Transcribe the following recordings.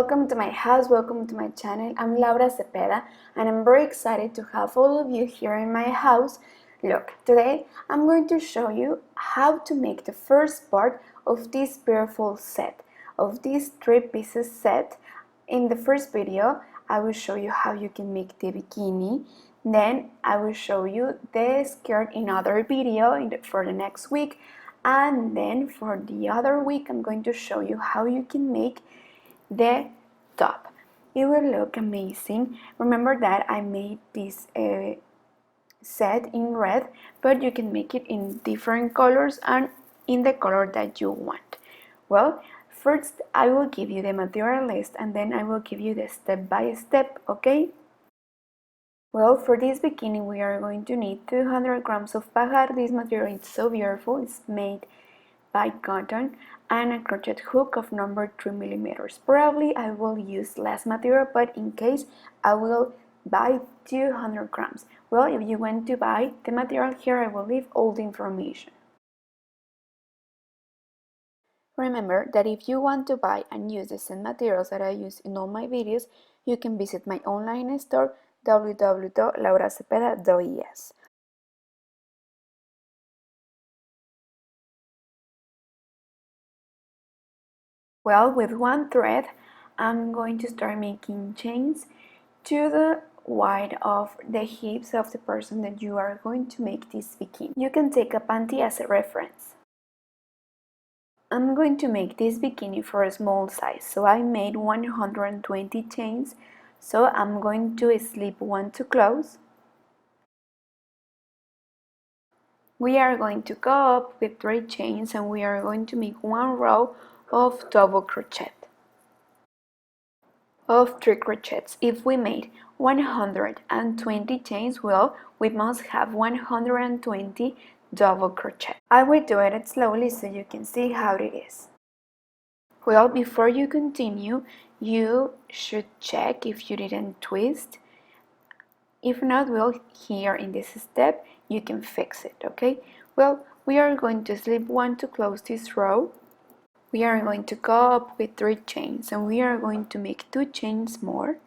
welcome to my house, welcome to my channel. I'm Laura Cepeda and I'm very excited to have all of you here in my house. Look, today I'm going to show you how to make the first part of this beautiful set, of this 3-pieces set. In the first video, I will show you how you can make the bikini. Then I will show you the skirt in other video for the next week. And then for the other week, I'm going to show you how you can make the top. It will look amazing. Remember that I made this set in red, but you can make it in different colors and in the color that you want. Well, first I will give you the material list and then I will give you the step by step, okay? Well, for this bikini we are going to need 200 grams of Bahar. This material is so beautiful. It's made by cotton and a crochet hook of number 3 millimeters. Probably I will use less material, but in case I will buy 200 grams. Well, if you want to buy the material here, I will leave all the information. Remember that if you want to buy and use the same materials that I use in all my videos, you can visit my online store www.lauracepeda.es. Well, with one thread, I'm going to start making chains to the width of the hips of the person that you are going to make this bikini. You can take a panty as a reference. I'm going to make this bikini for a small size, so I made 120 chains. So I'm going to slip one to close. We are going to go up with 3 chains and we are going to make one row of double crochet. Of 3 crochets. If we made 120 chains, well, we must have 120 double crochet. I will do it slowly so you can see how it is. Well, before you continue, you should check if you didn't twist. If not, well, here in this step you can fix it, okay? Well, we are going to slip one to close this row. We are going to go up with 3 chains and we are going to make 2 chains more.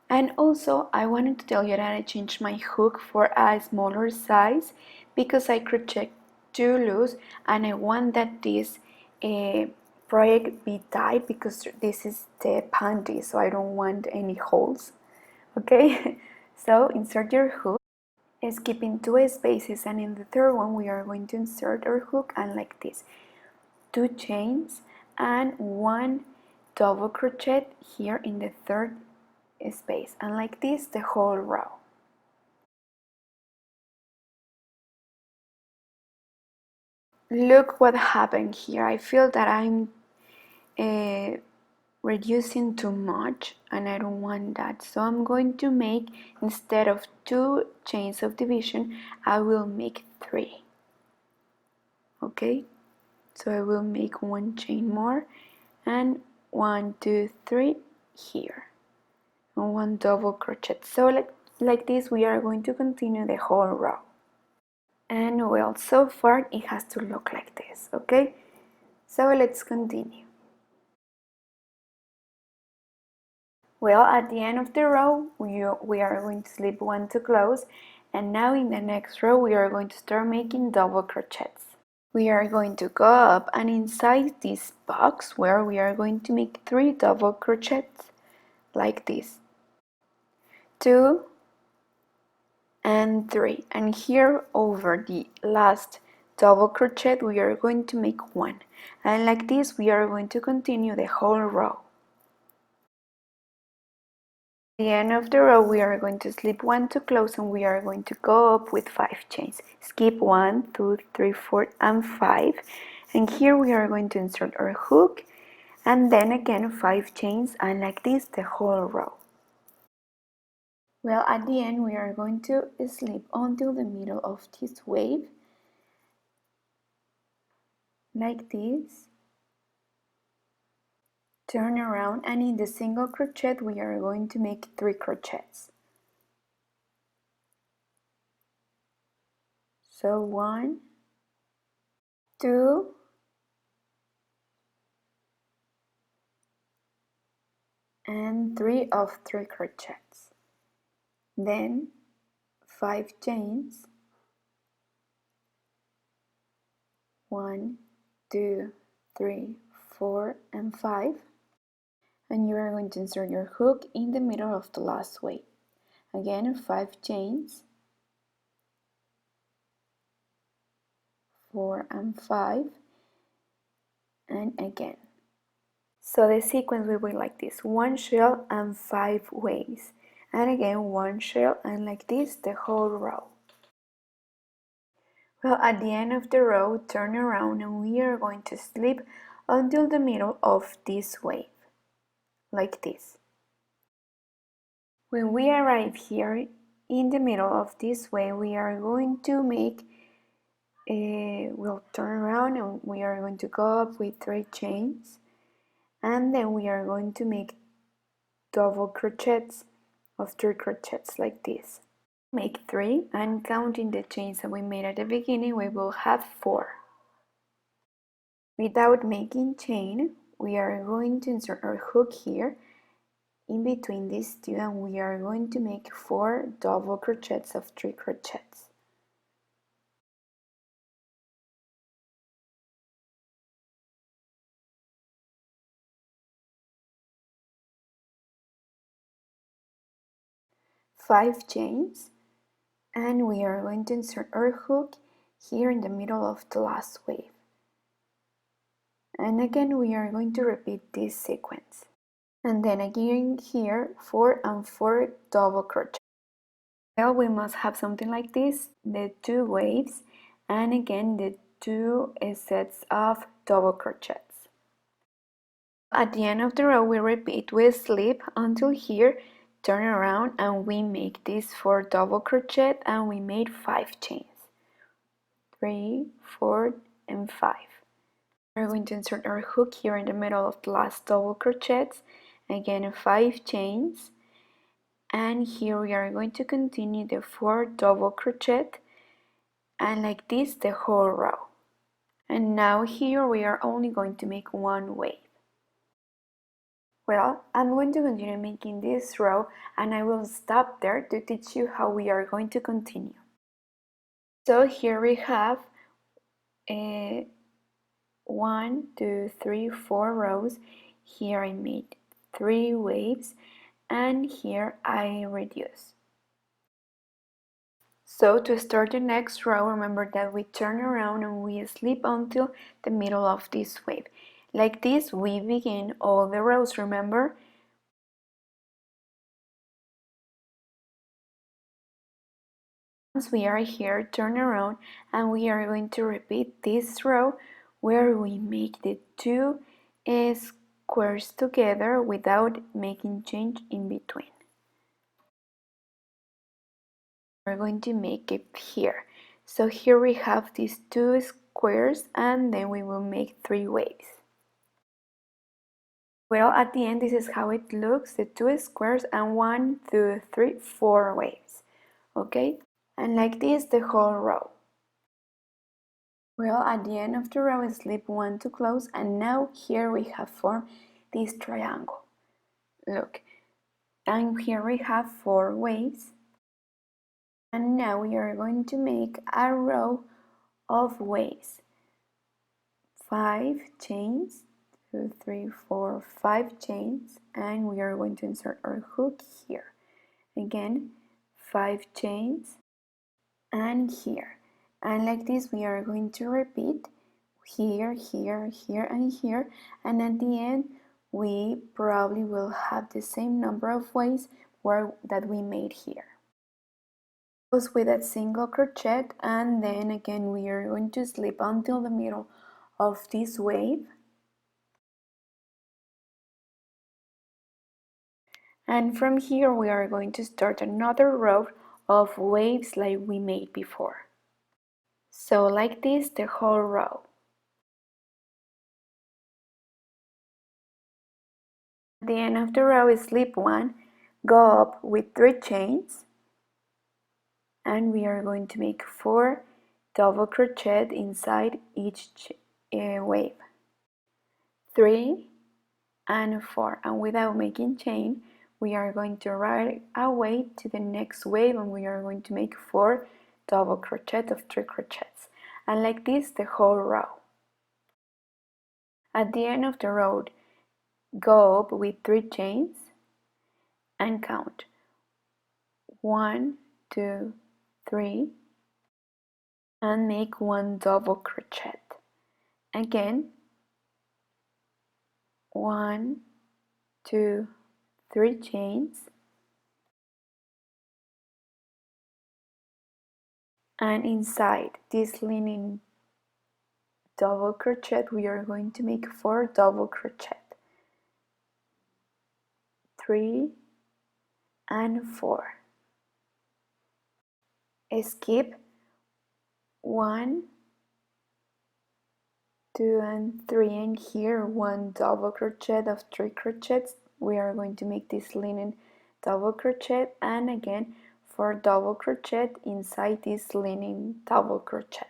And also I wanted to tell you that I changed my hook for a smaller size because I crochet too loose and I want that this project be tight because this is the panty, so I don't want any holes, okay? So insert your hook, skipping 2 spaces, and in the third one we are going to insert our hook and like this. 2 chains and 1 double crochet here in the third space, and like this the whole row. Look what happened here. I feel that I'm reducing too much and I don't want that, so I'm going to make, instead of 2 chains of division, I will make 3. Okay, so I will make 1 chain more and 1, 2, 3 here and 1 double crochet. So like this we are going to continue the whole row. And well, so far it has to look like this, okay? So let's continue. Well, at the end of the row we are going to slip 1 to close, and now in the next row we are going to start making double crochets. We are going to go up and inside this box where we are going to make 3 double crochets like this. 2 and 3, and here over the last double crochet we are going to make 1, and like this we are going to continue the whole row. At the end of the row we are going to slip 1 to close and we are going to go up with 5 chains. Skip 1, 2, 3, 4 and 5, and here we are going to insert our hook and then again 5 chains, and like this the whole row. Well, at the end we are going to slip until the middle of this wave like this, turn around, and in the single crochet we are going to make 3 crochets. So 1, 2, and 3 of 3 crochets, then 5 chains, 1, 2, 3, 4, and 5, and you are going to insert your hook in the middle of the last wave. Again, 5 chains, 4 and 5, and again. So the sequence will be like this: 1 shell and 5 waves, and again 1 shell, and like this the whole row. Well, at the end of the row, turn around and we are going to slip until the middle of this wave, like this. When we arrive here in the middle of this wave, we are going to make we'll turn around and we are going to go up with 3 chains, and then we are going to make double crochets of 3 crochets like this. Make 3, and counting the chains that we made at the beginning, we will have 4. Without making chain, we are going to insert our hook here in between these two, and we are going to make 4 double crochets of 3 crochets. Five chains, and we are going to insert our hook here in the middle of the last wave. And again we are going to repeat this sequence. And then again here 4 and 4 double crochets. Well, we must have something like this, the 2 waves, and again the 2 sets of double crochets. At the end of the row we repeat, we slip until here, turn around, and we make this 4 double crochet, and we made 5 chains, 3, 4, and 5. We're going to insert our hook here in the middle of the last double crochets, again 5 chains, and here we are going to continue the 4 double crochet, and like this the whole row. And now here we are only going to make 1 wave. Well, I'm going to continue making this row, and I will stop there to teach you how we are going to continue. So here we have 1, 2, 3, 4 rows. Here I made 3 waves, and here I reduce. So to start the next row, remember that we turn around and we slip until the middle of this wave. Like this we begin all the rows, remember? Once we are here, turn around and we are going to repeat this row where we make the 2 squares together without making change in between. We're going to make it here. So here we have these 2 squares, and then we will make 3 waves. Well, at the end this is how it looks, the 2 squares and 1, 2, 3, 4 waves. Okay? And like this the whole row. Well, at the end of the row, slip 1 to close, and now here we have formed this triangle. Look, and here we have 4 waves, and now we are going to make a row of waves. 5 chains, 2, 3, 4, 5 chains, and we are going to insert our hook here. Again, 5 chains, and here. And like this we are going to repeat here, here, here, and here, and at the end we probably will have the same number of waves that we made here. Close with a single crochet, and then again we are going to slip until the middle of this wave, and from here we are going to start another row of waves like we made before. So like this the whole row. At the end of the row, slip 1, go up with 3 chains, and we are going to make 4 double crochet inside each wave. 3, and 4, and without making chain we are going to right away to the next wave, and we are going to make 4 double crochet of 3 crochets, and like this the whole row. At the end of the row, go up with 3 chains and count 1, 2, 3, and make 1 double crochet. Again, 1, 2, 3 chains, and inside this lining double crochet we are going to make 4 double crochet, 3 and 4. Skip 1, 2 and 3, and here 1 double crochet of 3 crochets. We are going to make this linen double crochet, and again 4 double crochet inside this linen double crochet,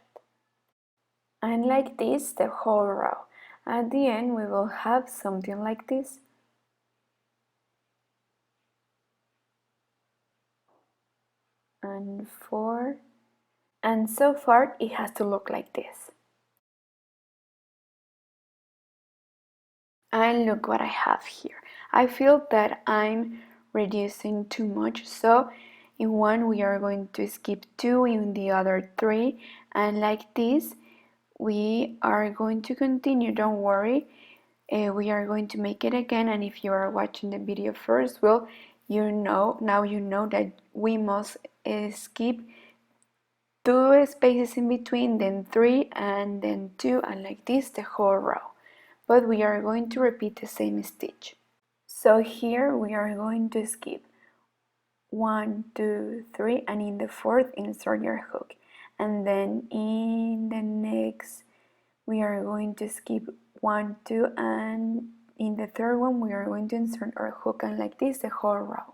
and like this the whole row. At the end we will have something like this. And 4, and so far it has to look like this. And look what I have here. I feel that I'm reducing too much, so in one we are going to skip 2, in the other 3, and like this we are going to continue. Don't worry, we are going to make it again, and if you are watching the video first, well, now you know that we must skip 2 spaces in between, then 3, and then 2, and like this the whole row. But we are going to repeat the same stitch. So here we are going to skip 1, 2, 3, and in the 4th insert your hook, and then in the next we are going to skip 1, 2, and in the 3rd one we are going to insert our hook, and like this the whole row.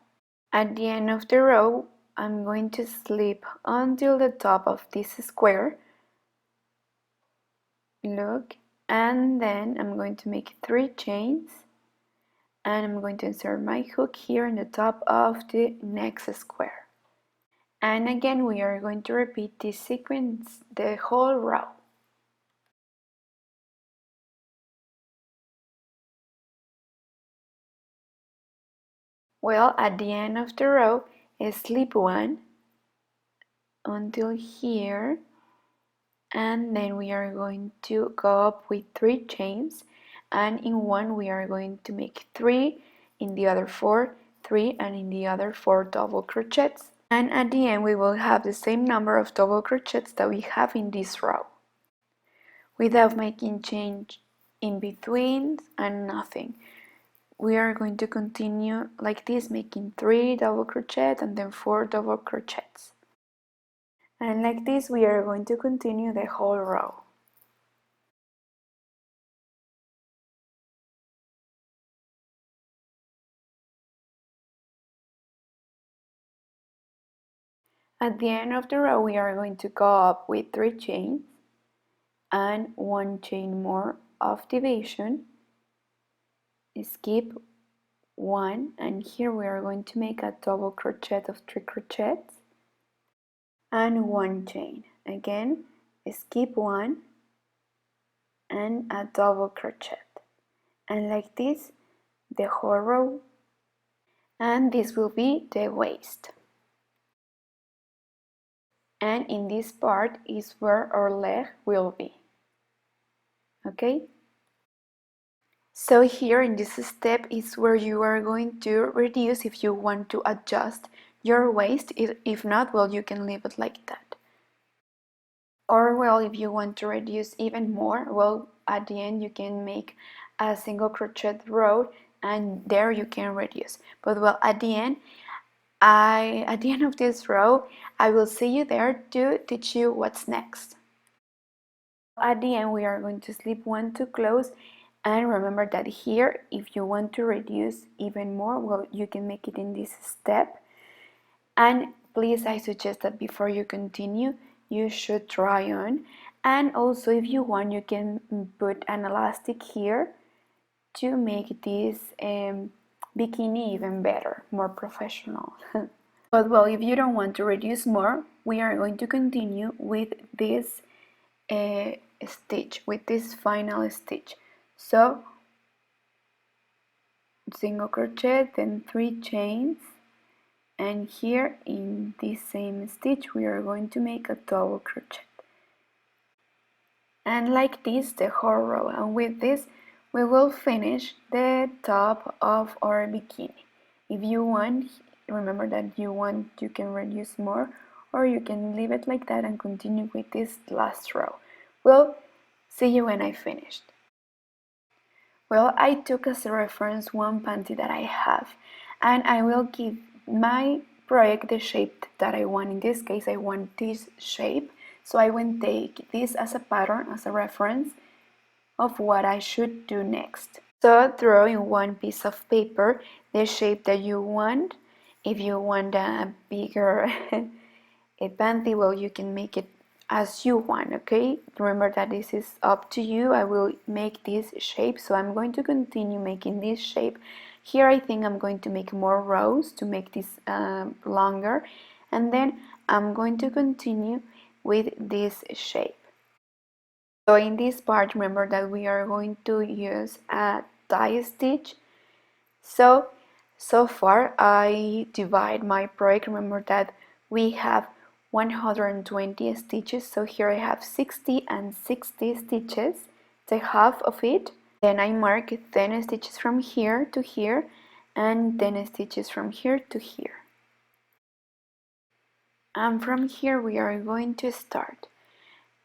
At the end of the row I'm going to slip until the top of this square, look, and then I'm going to make 3 chains, and I'm going to insert my hook here in the top of the next square, and again we are going to repeat this sequence the whole row. Well, at the end of the row slip 1 until here, and then we are going to go up with 3 chains, and in one we are going to make 3, in the other 4, 3, and in the other 4 double crochets, and at the end we will have the same number of double crochets that we have in this row, without making change in between and nothing. We are going to continue like this, making 3 double crochet and then 4 double crochets, and like this we are going to continue the whole row. At the end of the row we are going to go up with 3 chains and 1 chain more of division, skip 1, and here we are going to make a double crochet of 3 crochets and 1 chain. Again, skip 1 and a double crochet, and like this the whole row, and this will be the waist. And in this part is where our leg will be. Okay? So here in this step is where you are going to reduce if you want to adjust your waist. If not, well, you can leave it like that. Or well, if you want to reduce even more, well, at the end you can make a single crochet row and there you can reduce. But well, at the end of this row, I will see you there to teach you what's next. At the end we are going to slip 1 to close, and remember that here if you want to reduce even more, well, you can make it in this step. And please, I suggest that before you continue you should try on, and also if you want you can put an elastic here to make this bikini even better, more professional. But well, if you don't want to reduce more, we are going to continue with this stitch, with this final stitch. So single crochet, then 3 chains, and here in this same stitch we are going to make a double crochet, and like this the whole row. And with this we will finish the top of our bikini. If you want, remember that you can reduce more, or you can leave it like that and continue with this last row. We'll see you when I finished. Well, I took as a reference one panty that I have, and I will give my project the shape that I want. In this case, I want this shape, so I will take this as a pattern, as a reference of what I should do next. So draw in one piece of paper the shape that you want. If you want a bigger a panty, well, you can make it as you want, okay? Remember that this is up to you. I will make this shape, so I'm going to continue making this shape. Here I think I'm going to make more rows to make this longer, and then I'm going to continue with this shape. So in this part, remember that we are going to use a tie stitch. So far I divide my project. Remember that we have 120 stitches, so here I have 60 and 60 stitches, the half of it. Then I mark 10 stitches from here to here and 10 stitches from here to here. And from here we are going to start.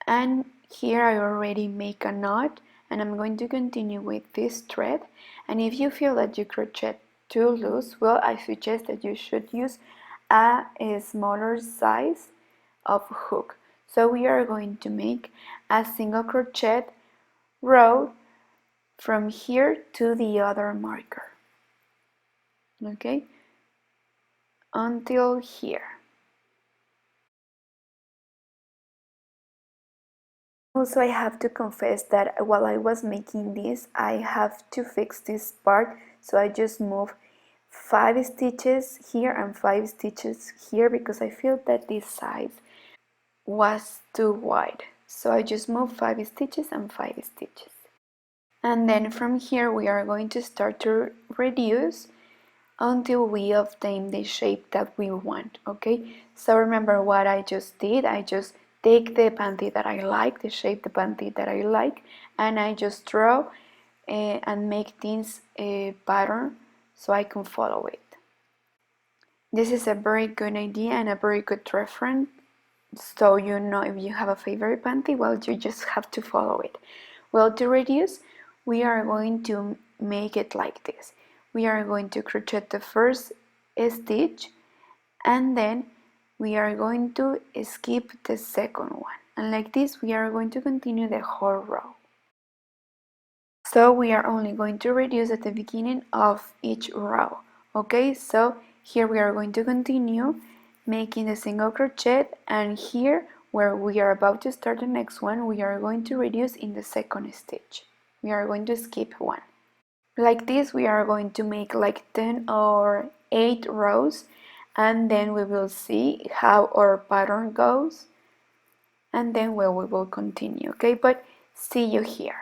And here I already make a knot, and I'm going to continue with this thread. And if you feel that you crochet too loose, well, I suggest that you should use a smaller size of hook. So we are going to make a single crochet row from here to the other marker, okay, until here. Also, I have to confess that while I was making this, I have to fix this part, so I just move 5 stitches here and 5 stitches here because I feel that this size was too wide. So I just move 5 stitches and 5 stitches. And then from here we are going to start to reduce until we obtain the shape that we want, okay? So remember what I just did. I just take the panty that I like, the shape the panty that I like, and I just draw and make this pattern so I can follow it. This is a very good idea and a very good reference, so you know if you have a favorite panty, well, you just have to follow it. Well, to reduce, we are going to make it like this. We are going to crochet the first stitch, and then we are going to skip the second one, and like this we are going to continue the whole row. So we are only going to reduce at the beginning of each row, okay? So here we are going to continue making the single crochet, and here where we are about to start the next one, we are going to reduce in the second stitch. We are going to skip one. Like this we are going to make like 10 or 8 rows, and then we will see how our pattern goes, and then we will continue, okay? But see you here.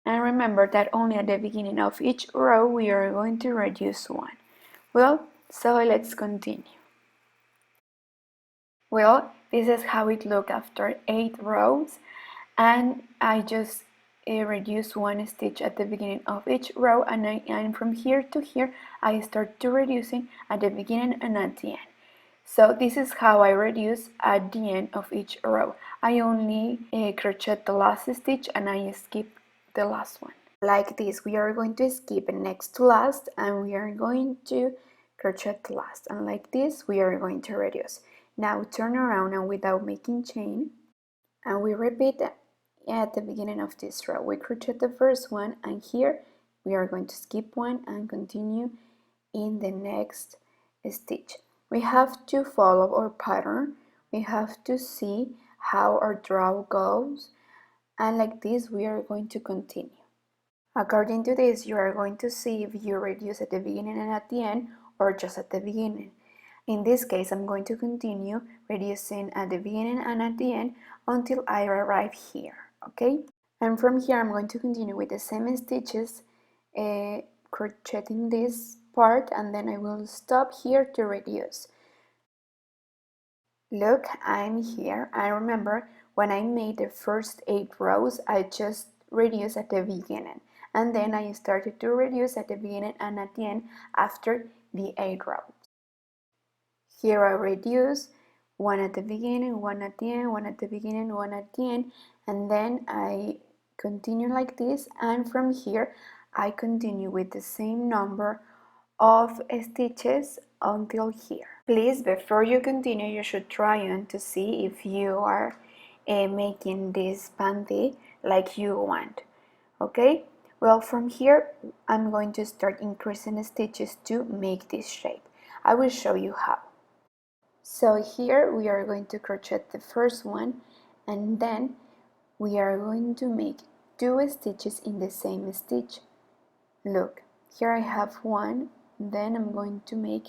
And remember that only at the beginning of each row we are going to reduce one. Well, so let's continue. Well, this is how it looked after 8 rows, and I just reduce 1 stitch at the beginning of each row, and from here to here I start to reducing at the beginning and at the end. So this is how I reduce at the end of each row. I only crochet the last stitch and I skip the last one. Like this, we are going to skip next to last, and we are going to crochet the last, and like this we are going to reduce. Now turn around and without making chain, and we repeat at the beginning of this row. We crochet the first one, and here we are going to skip one and continue in the next stitch. We have to follow our pattern. We have to see how our draw goes, and like this we are going to continue. According to this, you are going to see if you reduce at the beginning and at the end, or just at the beginning. In this case, I'm going to continue reducing at the beginning and at the end until I arrive here, okay? And from here, I'm going to continue with the same stitches, crocheting this part, and then I will stop here to reduce. Look, I'm here. I remember when I made the first 8 rows, I just reduced at the beginning, and then I started to reduce at the beginning and at the end after the 8 rows. Here I reduce one at the beginning, one at the end, one at the beginning, one at the end, and then I continue like this, and from here I continue with the same number of stitches until here. Please, before you continue, you should try on to see if you are making this panty like you want, okay? Well, from here I'm going to start increasing stitches to make this shape. I will show you how. So here we are going to crochet the first one, and then we are going to make 2 stitches in the same stitch. Look, here I have 1, then I'm going to make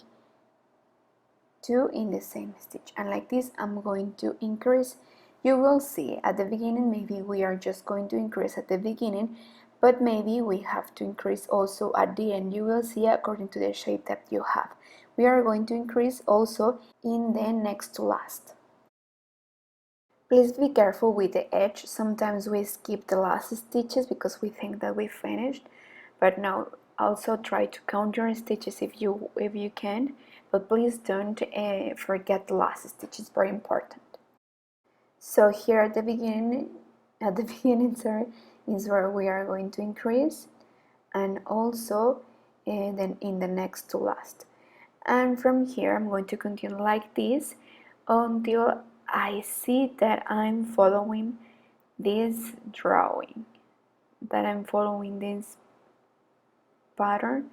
2 in the same stitch, and like this I'm going to increase. You will see at the beginning maybe we are just going to increase at the beginning, but maybe we have to increase also at the end. You will see according to the shape that you have. We are going to increase also in the next to last. Please be careful with the edge. Sometimes we skip the last stitches because we think that we finished, but no, also try to count your stitches if you can, but please don't forget the last stitch. It's very important. So here at the beginning, sorry, is where we are going to increase, and also then in the next to last. And from here I'm going to continue like this until I see that I'm following this drawing, that I'm following this pattern.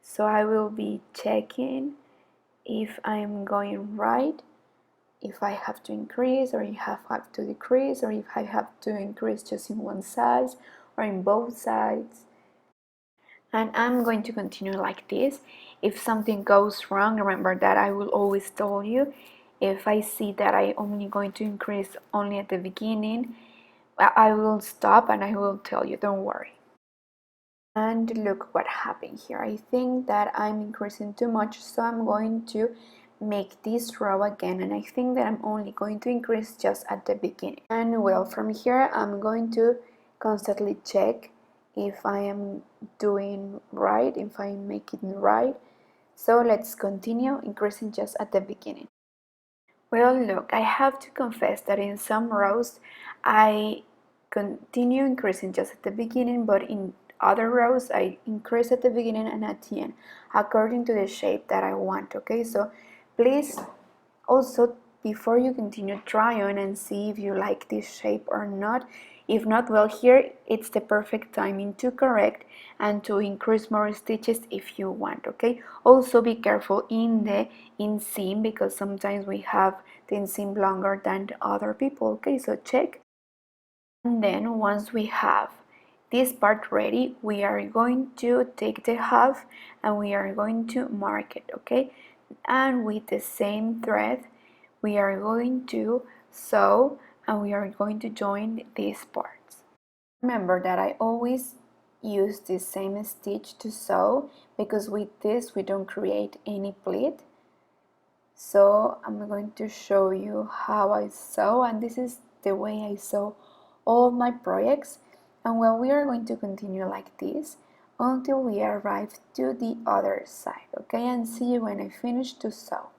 So I will be checking if I'm going right, if I have to increase or if I have to decrease, or if I have to increase just in one side or in both sides. And I'm going to continue like this. If something goes wrong, remember that I will always tell you. If I see that I'm only going to increase only at the beginning, I will stop and I will tell you, don't worry. And look what happened here. I think that I'm increasing too much, so I'm going to make this row again, and I think that I'm only going to increase just at the beginning. And well, from here I'm going to constantly check if I am doing right, if I'm making right. So let's continue increasing just at the beginning. Well, look, I have to confess that in some rows I continue increasing just at the beginning, but in other rows I increase at the beginning and at the end according to the shape that I want, okay? So please also, before you continue, try on and see if you like this shape or not. If not, well, here it's the perfect timing to correct and to increase more stitches if you want, okay? Also be careful in the inseam, because sometimes we have the inseam longer than other people, okay? So check. And then once we have this part ready, we are going to take the half and we are going to mark it, okay? And with the same thread we are going to sew and we are going to join these parts. Remember that I always use the same stitch to sew, because with this we don't create any pleat. So I'm going to show you how I sew, and this is the way I sew all of my projects. And well, we are going to continue like this until we arrive to the other side, okay? And see you when I finish to sew.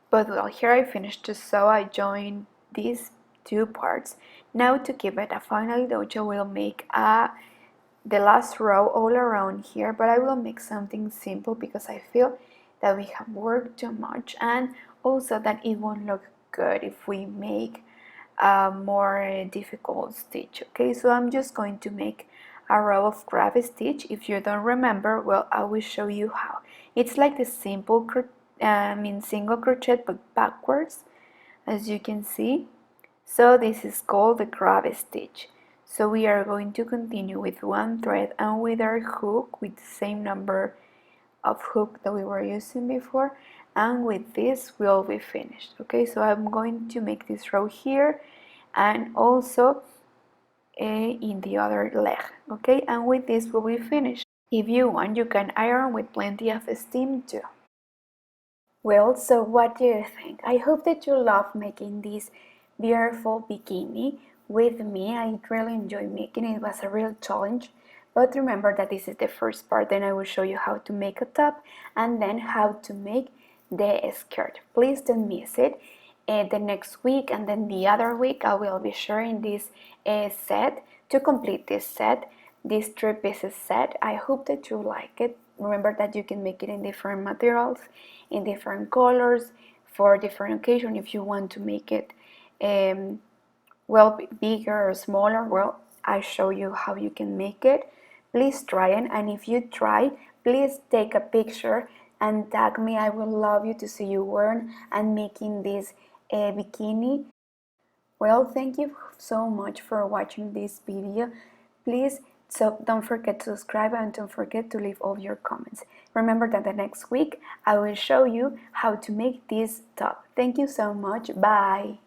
But well, here I finished to sew. I joined these 2 parts. Now to give it a final touch, I will make the last row all around here, but I will make something simple because I feel that we have worked too much, and also that it won't look good if we make a more difficult stitch, okay? So I'm just going to make a row of grab stitch. If you don't remember, well, I will show you how. It's like the simple single crochet but backwards, as you can see. So this is called the crab stitch. So we are going to continue with one thread and with our hook with the same number of hook that we were using before, and with this we'll be finished. Okay, so I'm going to make this row here and also in the other leg. Okay, and with this we'll be finished. If you want, you can iron with plenty of steam too. Well, so what do you think? I hope that you love making this beautiful bikini with me. I really enjoyed making it. It was a real challenge. But remember that this is the first part. Then I will show you how to make a top and then how to make the skirt. Please don't miss it. The next week and then the other week I will be sharing this set to complete this set, this 3-pieces set. I hope that you like it. Remember that you can make it in different materials, in different colors, for different occasion. If you want to make it well, bigger or smaller, well, I show you how you can make it. Please try it, and if you try, please take a picture and tag me. I would love you to see you wearing and making this bikini. Well, thank you so much for watching this video. Please, so don't forget to subscribe and don't forget to leave all your comments. Remember that the next week I will show you how to make this top. Thank you so much. Bye.